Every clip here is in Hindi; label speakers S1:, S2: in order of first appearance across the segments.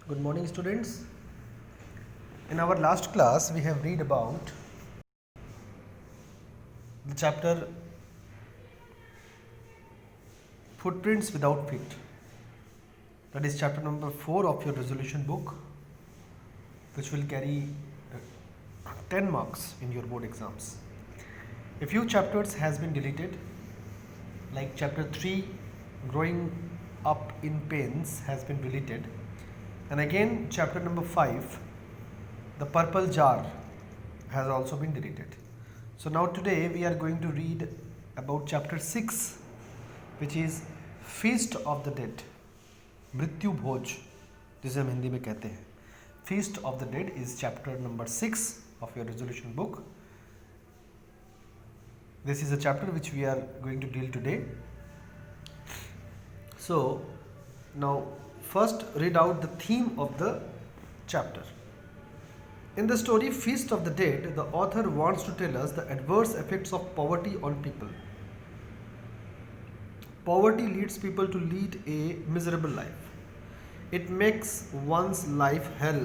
S1: Good morning, students. In our last class, we have read about the chapter Footprints Without Feet. That is chapter number 4 of your resolution book, which will carry 10 marks in your board exams. A few chapters has been deleted, like chapter 3, Growing Up in Pains, has been deleted. And again, chapter number 5, The Purple Jar, has also been deleted. So now today we are going to read about chapter 6, which is Feast of the Dead, मृत्यु भोज जिसे हम हिंदी में कहते हैं. Feast of the Dead is chapter number 6 of your resolution book. This is a chapter which we are going to deal today. So now first read out the theme of the chapter. In the story Feast of the Dead, the author wants to tell us the adverse effects of poverty on people. Poverty leads people to lead a miserable life. It makes one's life hell.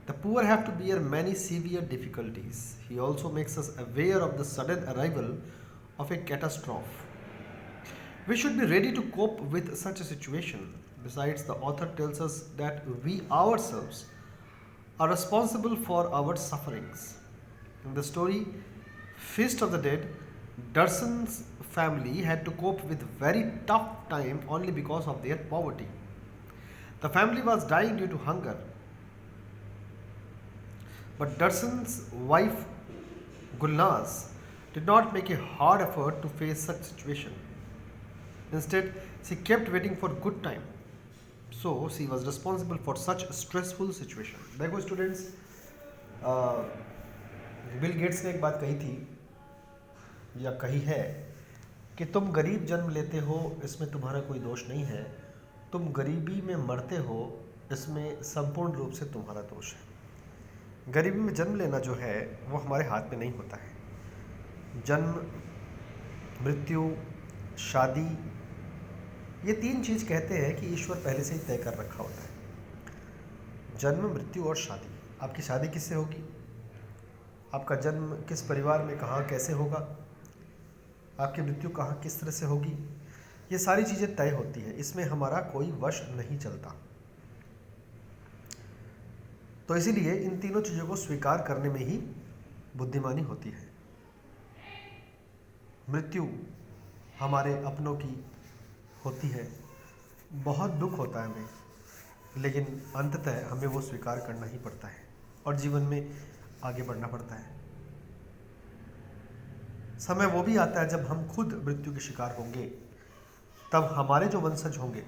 S1: The poor have to bear many severe difficulties. He also makes us aware of the sudden arrival of a catastrophe. We should be ready to cope with such a situation. Besides, the author tells us that we ourselves are responsible for our sufferings. In the story Feast of the Dead, Durson's family had to cope with very tough time only because of their poverty. The family was dying due to hunger. But Durson's wife Gulnaz did not make a hard effort to face such situation. Instead, she kept waiting for good time. So she was responsible for such a stressful situation. देखो स्टूडेंट्स, बिल गेट्स ने एक बात कही थी या कही है कि तुम गरीब जन्म लेते हो, इसमें तुम्हारा कोई दोष नहीं है. तुम गरीबी में मरते हो, इसमें संपूर्ण रूप से तुम्हारा दोष है. गरीबी में जन्म लेना जो है वो हमारे हाथ में नहीं होता है. जन्म, मृत्यु, शादी, ये तीन चीज़ कहते हैं कि ईश्वर पहले से ही तय कर रखा होता है. जन्म, मृत्यु और शादी. आपकी शादी किससे होगी, आपका जन्म किस परिवार में कहाँ कैसे होगा, आपकी मृत्यु कहाँ किस तरह से होगी, ये सारी चीज़ें तय होती है. इसमें हमारा कोई वश नहीं चलता. तो इसीलिए इन तीनों चीज़ों को स्वीकार करने में ही बुद्धिमानी होती है. मृत्यु हमारे अपनों की होती है, बहुत दुख होता है हमें, लेकिन अंततः हमें वो स्वीकार करना ही पड़ता है और जीवन में आगे बढ़ना पड़ता है. समय वो भी आता है जब हम खुद मृत्यु के शिकार होंगे. तब हमारे जो वंशज होंगे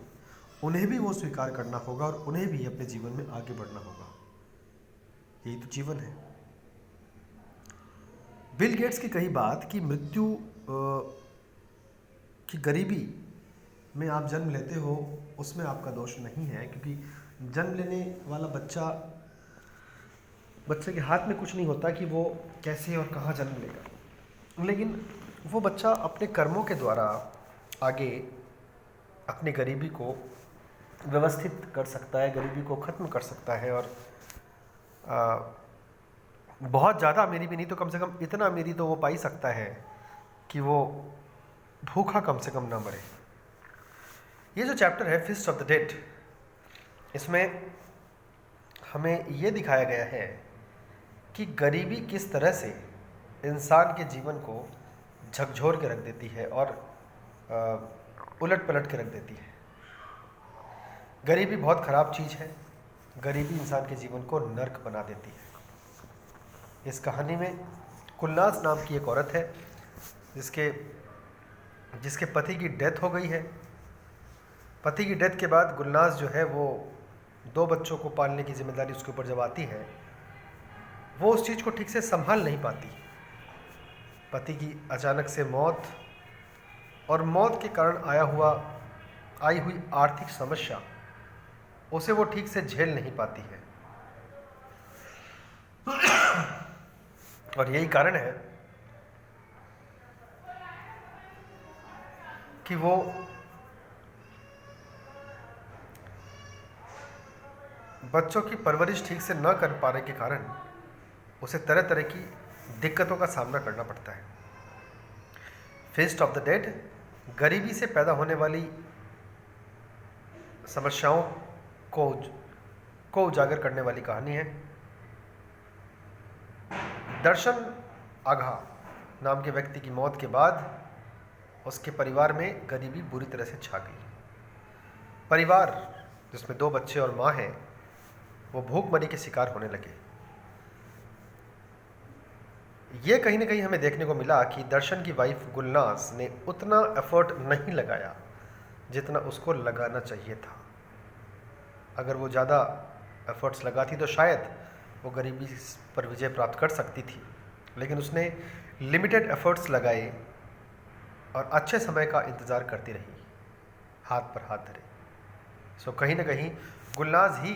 S1: उन्हें भी वो स्वीकार करना होगा और उन्हें भी अपने जीवन में आगे बढ़ना होगा. यही तो जीवन है. बिल गेट्स की कही बात कि मृत्यु की गरीबी में आप जन्म लेते हो, उसमें आपका दोष नहीं है, क्योंकि जन्म लेने वाला बच्चे के हाथ में कुछ नहीं होता कि वो कैसे और कहाँ जन्म लेगा. लेकिन वो बच्चा अपने कर्मों के द्वारा आगे अपनी गरीबी को व्यवस्थित कर सकता है, गरीबी को ख़त्म कर सकता है. और बहुत ज़्यादा अमीरी भी नहीं तो कम से कम इतना अमीरी तो वो पा ही सकता है कि वो भूखा कम से कम ना मरे. ये जो चैप्टर है फीस्ट ऑफ द डेड, इसमें हमें ये दिखाया गया है कि गरीबी किस तरह से इंसान के जीवन को झकझोर के रख देती है और उलट पलट के रख देती है. गरीबी बहुत ख़राब चीज़ है. गरीबी इंसान के जीवन को नर्क बना देती है. इस कहानी में गुलनाज नाम की एक औरत है जिसके पति की डेथ हो गई है. पति की डेथ के बाद गुलनाज जो है वो 2 बच्चों को पालने की जिम्मेदारी उसके ऊपर जब आती है, वो उस चीज़ को ठीक से संभाल नहीं पाती. पति की अचानक से मौत और मौत के कारण आई हुई आर्थिक समस्या, उसे वो ठीक से झेल नहीं पाती है. और यही कारण है कि वो बच्चों की परवरिश ठीक से न कर पाने के कारण उसे तरह तरह की दिक्कतों का सामना करना पड़ता है। फीस्ट ऑफ द डेड गरीबी से पैदा होने वाली समस्याओं को उजागर करने वाली कहानी है। दर्शन आघा नाम के व्यक्ति की मौत के बाद उसके परिवार में गरीबी बुरी तरह से छा गई। परिवार जिसमें 2 बच्चे और माँ हैं, वो भूखमरी के शिकार होने लगे। ये कहीं ना कहीं हमें देखने को मिला कि दर्शन की वाइफ गुलनाज ने उतना एफर्ट नहीं लगाया जितना उसको लगाना चाहिए था। अगर वो ज़्यादा एफर्ट्स लगाती तो शायद वो गरीबी पर विजय प्राप्त कर सकती थी, लेकिन उसने लिमिटेड एफर्ट्स लगाए और अच्छे समय का इंतज़ार करती रही, हाथ पर हाथ धरे। सो कहीं ना कहीं गुलनाज ही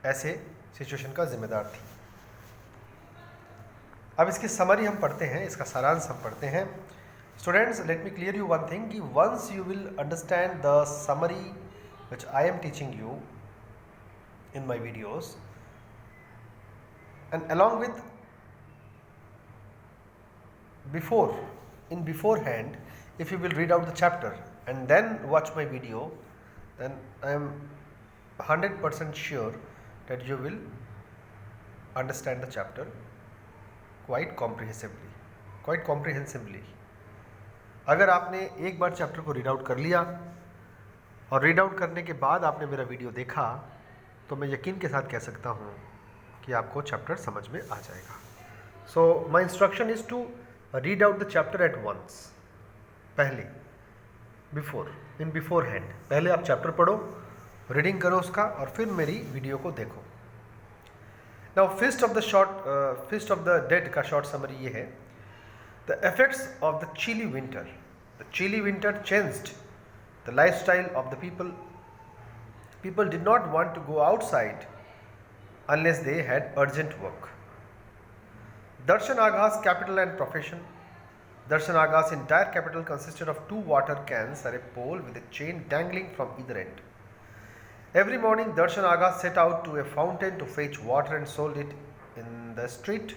S1: ऐसे सिचुएशन का जिम्मेदार थी। अब इसकी समरी हम पढ़ते हैं, इसका सारांश हम पढ़ते हैं। Students, let me clear you one thing कि once you will understand the summary which I am teaching you in my videos, and along with beforehand, if you will read out the chapter and then watch my video, then I am 100% sure that you will understand the chapter quite comprehensively. अगर आपने एक बार चैप्टर को रीड आउट कर लिया और रीड आउट करने के बाद आपने मेरा वीडियो देखा, तो मैं यकीन के साथ कह सकता हूँ कि आपको चैप्टर समझ में आ जाएगा। So my instruction is to read out the chapter at once. पहले बिफोर हैंड पहले आप चैप्टर पढ़ो, रीडिंग करो उसका, और फिर मेरी वीडियो को देखो। Now feast of the dead का शॉर्ट समरी ये है। The effects of the chilly winter changed the lifestyle of the people. People did not want to go outside unless they had urgent work. Darshan Agha's capital and profession. Darshan Agha's entire capital consisted of 2 water cans and a pole with a chain dangling from either end. Every morning Darshan Agha set out to a fountain to fetch water and sold it in the street.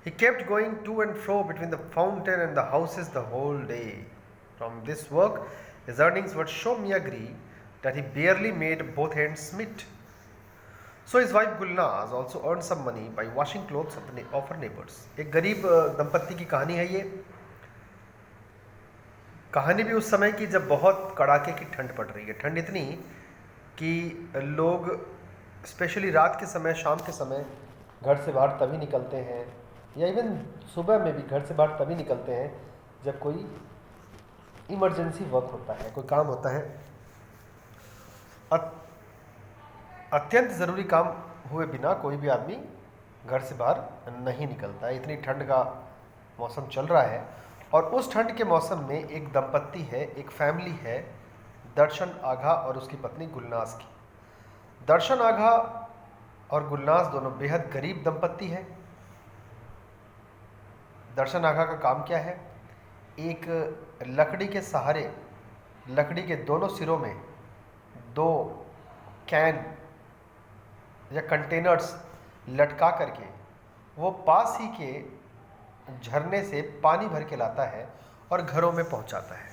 S1: He kept going to and fro between the fountain and the houses the whole day. From this work his earnings were so meagre that he barely made both ends meet. So his wife Gulnaz also earned some money by washing clothes of her neighbors. एक गरीब दंपत्ति की कहानी है ये। कहानी भी उस समय की जब बहुत कड़ाके की ठंड पड़ रही है। ठंड इतनी कि लोग स्पेशली रात के समय, शाम के समय घर से बाहर तभी निकलते हैं, या इवन सुबह में भी घर से बाहर तभी निकलते हैं जब कोई इमरजेंसी वर्क होता है, कोई काम होता है, अत्यंत ज़रूरी काम हुए बिना कोई भी आदमी घर से बाहर नहीं निकलता है। इतनी ठंड का मौसम चल रहा है, और उस ठंड के मौसम में एक दंपत्ति है, एक फैमिली है, दर्शन आघा और उसकी पत्नी गुलनाज की। दर्शन आघा और गुलनाज दोनों बेहद गरीब दंपत्ति है। दर्शन आघा का काम क्या है? एक लकड़ी के सहारे, लकड़ी के दोनों सिरों में 2 कैन या कंटेनर्स लटका करके वो पास ही के झरने से पानी भर के लाता है और घरों में पहुंचाता है।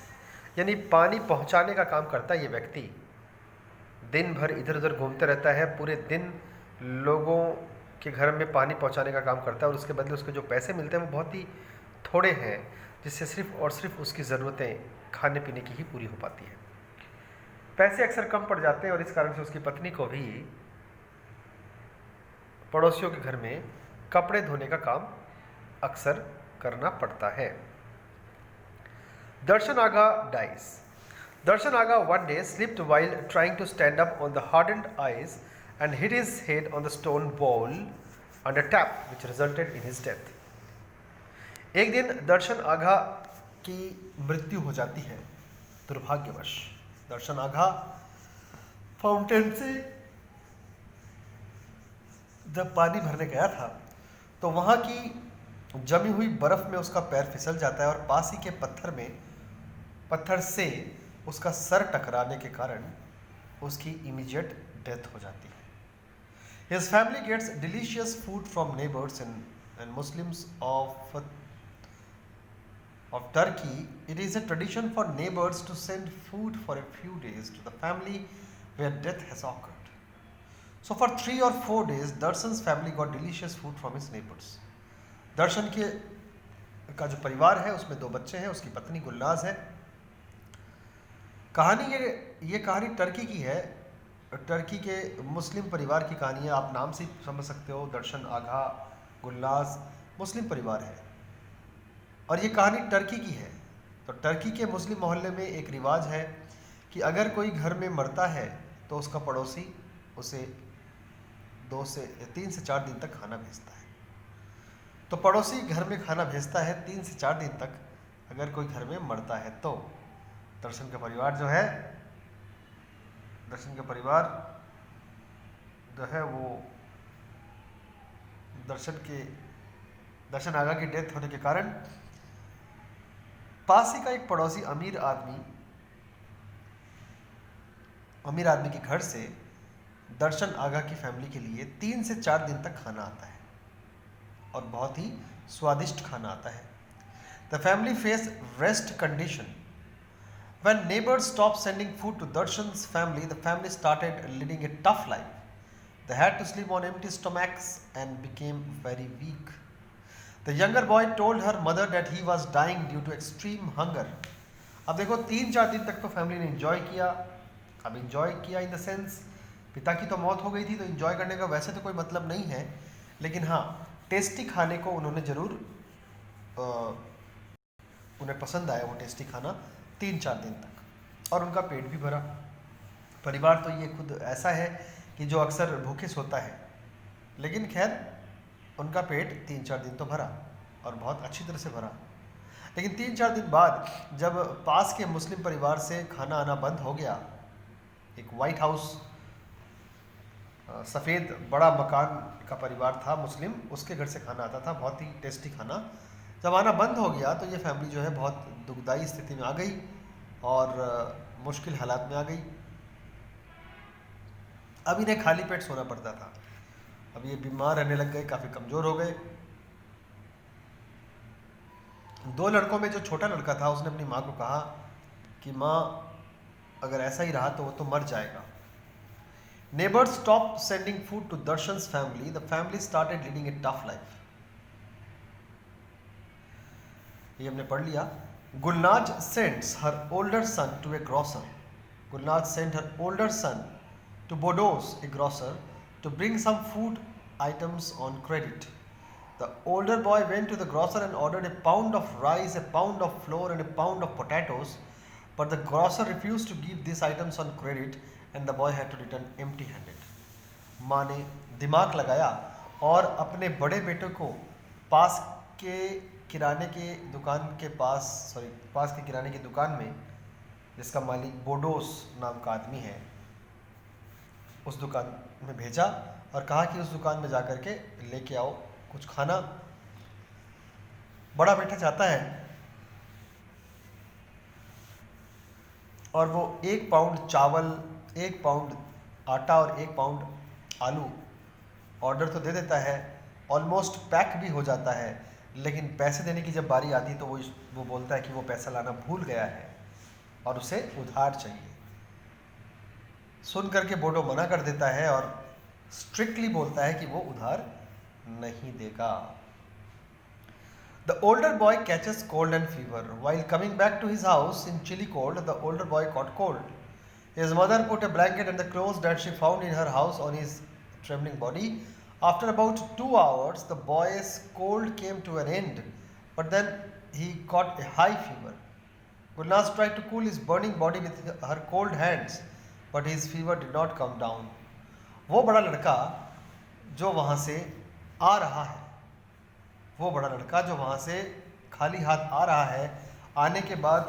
S1: यानी पानी पहुंचाने का काम करता है ये व्यक्ति। दिन भर इधर उधर घूमते रहता है, पूरे दिन लोगों के घर में पानी पहुंचाने का काम करता है, और उसके बदले उसके जो पैसे मिलते हैं वो बहुत ही थोड़े हैं, जिससे सिर्फ और सिर्फ उसकी ज़रूरतें खाने पीने की ही पूरी हो पाती है। पैसे अक्सर कम पड़ जाते हैं, और इस कारण से उसकी पत्नी को भी पड़ोसियों के घर में कपड़े धोने का काम अक्सर करना पड़ता है। दर्शन आघा dies. Darshan Agha one day slipped while trying to stand up on the hardened ice and hit his head on the stone bowl under tap, which resulted in his death. एक दिन दर्शन आघा की मृत्यु हो जाती है दुर्भाग्यवश। दर्शन आघा फाउंटेन से जब पानी भरने गया था तो वहाँ की जमी हुई बर्फ़ में उसका पैर फिसल जाता है, और पास ही के पत्थर से उसका सर टकराने के कारण उसकी इमीडिएट डेथ हो जाती है। His family gets delicious food from neighbors and Muslims of Turkey. It is a tradition for neighbors to send food for a few days to the family where death has occurred. So for 3 or 4 days, Darshan's family got delicious food from his neighbors. दर्शन के का जो परिवार है उसमें 2 बच्चे हैं, उसकी पत्नी गुलनाज है। कहानी ये कहानी टर्की की है। टर्की के मुस्लिम परिवार की कहानी है। आप नाम से ही समझ सकते हो, दर्शन, आगा, गुलनाज मुस्लिम परिवार है और ये कहानी टर्की की है। तो टर्की के मुस्लिम मोहल्ले में एक रिवाज है कि अगर कोई घर में मरता है तो उसका पड़ोसी उसे 3 से 4 दिन तक खाना भेजता है। तो पड़ोसी घर में खाना भेजता है 3 से 4 दिन तक अगर कोई घर में मरता है। तो दर्शन का परिवार जो है वो दर्शन आगा की डेथ होने के कारण पास ही का एक पड़ोसी अमीर आदमी के घर से दर्शन आगा की फैमिली के लिए 3 से 4 दिन तक खाना आता है और बहुत ही स्वादिष्ट खाना आता है। The family face rest condition. When neighbors stopped sending food to Darshan's family, the family started leading a tough life. They had to sleep on empty stomachs and became very weak. The younger boy told her mother that he was dying due to extreme hunger. अब देखो 3-4 दिन तक तो फैमिली ने एंजॉय किया। अब एंजॉय किया इन द सेंस पिता की तो मौत हो गई थी, तो एंजॉय करने का वैसे तो कोई मतलब नहीं है, लेकिन हाँ टेस्टी खाने को उन्होंने ज़रूर उन्हें पसंद आया वो टेस्टी खाना 3-4 दिन तक और उनका पेट भी भरा। परिवार तो ये खुद ऐसा है कि जो अक्सर भूखे सोता है, लेकिन खैर उनका पेट 3-4 दिन तो भरा और बहुत अच्छी तरह से भरा। लेकिन 3-4 दिन बाद जब पास के मुस्लिम परिवार से खाना आना बंद हो गया, एक वाइट हाउस सफ़ेद बड़ा मकान का परिवार था मुस्लिम, उसके घर से खाना आता था, बहुत ही टेस्टी खाना। जब आना बंद हो गया तो ये फैमिली जो है बहुत दुखदाई स्थिति में आ गई और मुश्किल हालात में आ गई। अब इन्हें खाली पेट सोना पड़ता था। अब ये बीमार रहने लग गए, काफ़ी कमज़ोर हो गए। 2 लड़कों में जो छोटा लड़का था उसने अपनी माँ को कहा कि माँ अगर ऐसा ही रहा तो वो तो मर जाएगा। Neighbors stopped sending food to Darshan's family. The family started leading a tough life. ये हमने पढ़ लिया। Gulnaz sends her older son to a grocer. Gulnaz sent her older son to Bordeaux, a grocer, to bring some food items on credit. The older boy went to the grocer and ordered a pound of rice, a pound of flour and a pound of potatoes, but the grocer refused to give these items on credit and the boy had to return empty handed. माँ ने दिमाग लगाया और अपने बड़े बेटे को पास के किराने की दुकान में, जिसका मालिक बोडोस नाम का आदमी है, उस दुकान में भेजा और कहा कि उस दुकान में जाकर के लेके आओ कुछ खाना। बड़ा बेटा जाता है और वो 1 पाउंड चावल, 1 पाउंड आटा और 1 पाउंड आलू ऑर्डर तो दे देता है, ऑलमोस्ट पैक भी हो जाता है, लेकिन पैसे देने की जब बारी आती है तो वो बोलता है कि वो पैसा लाना भूल गया है और उसे उधार चाहिए। सुन करके बोडो मना कर देता है और स्ट्रिक्टली बोलता है कि वो उधार नहीं देगा। The older boy catches cold and fever. While coming back to his house in chilly cold, the older boy caught cold. His mother put a blanket and the clothes that she found in her house on his trembling body. After about 2 hours, the boy's cold came to an end, but then he caught a high fever. Gulnaz tried to cool his burning body with her cold hands, but his fever did not come down. वो बड़ा लड़का जो वहाँ से आ रहा है, वो बड़ा लड़का जो वहाँ से खाली हाथ आ रहा है, आने के बाद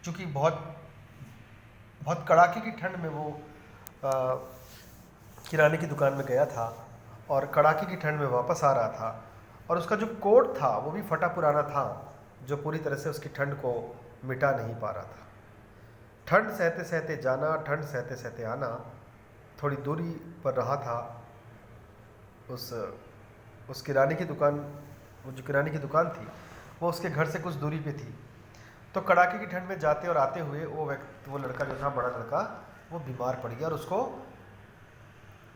S1: चूँकि बहुत कड़ाके की ठंड में वो किराने की दुकान में गया था और कड़ाके की ठंड में वापस आ रहा था और उसका जो कोट था वो भी फटा पुराना था, जो पूरी तरह से उसकी ठंड को मिटा नहीं पा रहा था। ठंड सहते सहते जाना, ठंड सहते सहते आना, थोड़ी दूरी पर रहा था उस किराने की दुकान, वो जो किराने की दुकान थी वो उसके घर से कुछ दूरी पे थी। तो कड़ाके की ठंड में जाते और आते हुए वो लड़का जो था, बड़ा लड़का, वो बीमार पड़ गया और उसको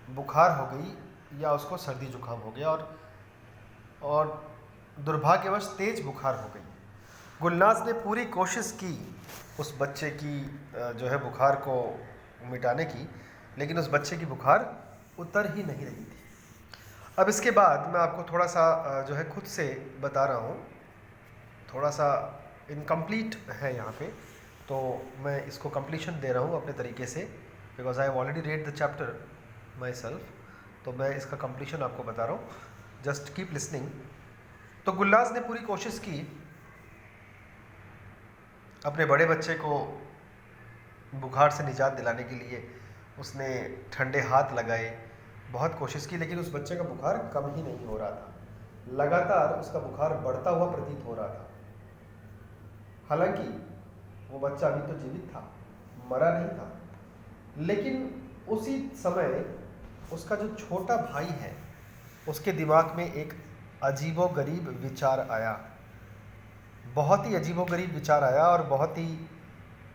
S1: बुखार हो गई या उसको सर्दी जुकाम हो गया और दुर्भाग्यवश तेज बुखार हो गई। गुलनाज ने पूरी कोशिश की उस बच्चे की जो है बुखार को मिटाने की, लेकिन उस बच्चे की बुखार उतर ही नहीं रही थी। अब इसके बाद मैं आपको थोड़ा सा जो है खुद से बता रहा हूँ, थोड़ा सा इनकम्प्लीट है यहाँ पे, तो मैं इसको कंप्लीशन दे रहा हूँ अपने तरीके से, because I have already read the chapter my self, तो मैं इसका कंप्लीशन आपको बता रहा हूँ, जस्ट कीप लिसनिंग। तो गुलनाज ने पूरी कोशिश की अपने बड़े बच्चे को बुखार से निजात दिलाने के लिए। उसने ठंडे हाथ लगाए, बहुत कोशिश की, लेकिन उस बच्चे का बुखार कम ही नहीं हो रहा था। लगातार उसका बुखार बढ़ता हुआ प्रतीत हो रहा था। हालांकि वो बच्चा अभी तो जीवित था, मरा नहीं था, लेकिन उसी समय उसका जो छोटा भाई है उसके दिमाग में एक अजीबोगरीब विचार आया, बहुत ही अजीबोगरीब विचार आया और बहुत ही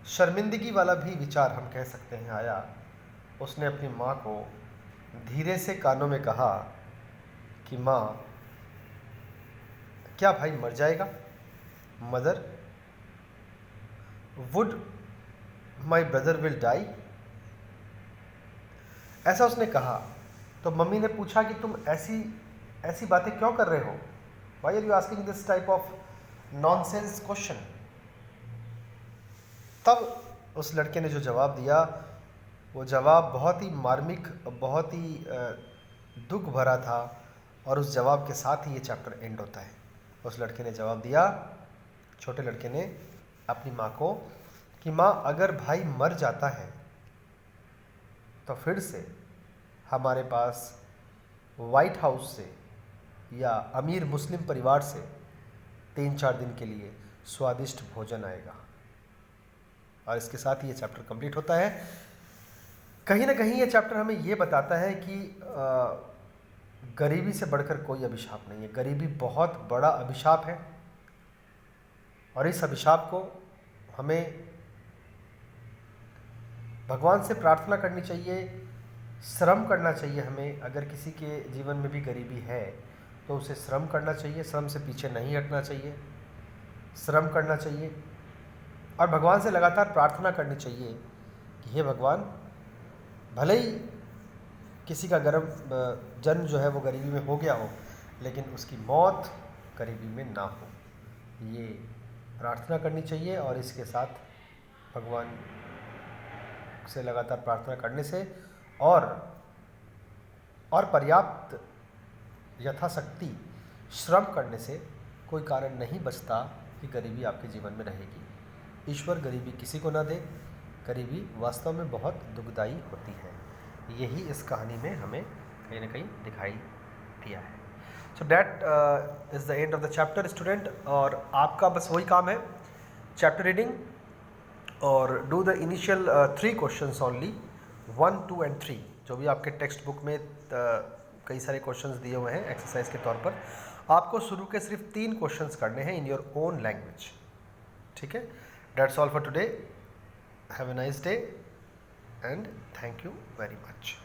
S1: शर्मिंदगी वाला भी विचार हम कह सकते हैं आया। उसने अपनी माँ को धीरे से कानों में कहा कि माँ, क्या भाई मर जाएगा? Mother, would my brother will die? ऐसा उसने कहा। तो मम्मी ने पूछा कि तुम ऐसी बातें क्यों कर रहे हो? Why are you asking this type of nonsense question? तब उस लड़के ने जो जवाब दिया, वो जवाब बहुत ही मार्मिक, बहुत ही दुख भरा था, और उस जवाब के साथ ही ये चैप्टर एंड होता है। उस लड़के ने जवाब दिया, छोटे लड़के ने अपनी माँ को, कि माँ, अगर भाई मर जाता है तो फिर से हमारे पास वाइट हाउस से या अमीर मुस्लिम परिवार से 3-4 दिन के लिए स्वादिष्ट भोजन आएगा। और इसके साथ ही ये चैप्टर कंप्लीट होता है। कहीं ना कहीं ये चैप्टर हमें ये बताता है कि गरीबी से बढ़कर कोई अभिशाप नहीं है। गरीबी बहुत बड़ा अभिशाप है, और इस अभिशाप को हमें भगवान से प्रार्थना करनी चाहिए, श्रम करना चाहिए हमें। अगर किसी के जीवन में भी गरीबी है तो उसे श्रम करना चाहिए, श्रम से पीछे नहीं हटना चाहिए, श्रम करना चाहिए, और भगवान से लगातार प्रार्थना करनी चाहिए कि हे भगवान, भले ही किसी का जन्म जो है वो गरीबी में हो गया हो, लेकिन उसकी मौत गरीबी में ना हो, ये प्रार्थना करनी चाहिए। और इसके साथ भगवान से लगातार प्रार्थना करने से और पर्याप्त यथाशक्ति श्रम करने से कोई कारण नहीं बचता कि गरीबी आपके जीवन में रहेगी। ईश्वर गरीबी किसी को ना दे। गरीबी वास्तव में बहुत दुखदाई होती है। यही इस कहानी में हमें कहीं ना कहीं दिखाई दिया है। So that is the end of the chapter student. और आपका बस वही काम है, चैप्टर रीडिंग, और do the initial 3 questions only, 1, 2 and 3, जो भी आपके टेक्स्ट बुक में कई सारे क्वेश्चंस दिए हुए हैं एक्सरसाइज के तौर पर। आपको शुरू के सिर्फ 3 क्वेश्चंस करने हैं इन योर ओन लैंग्वेज। ठीक है? That's all for today. Have a nice day and thank you very much.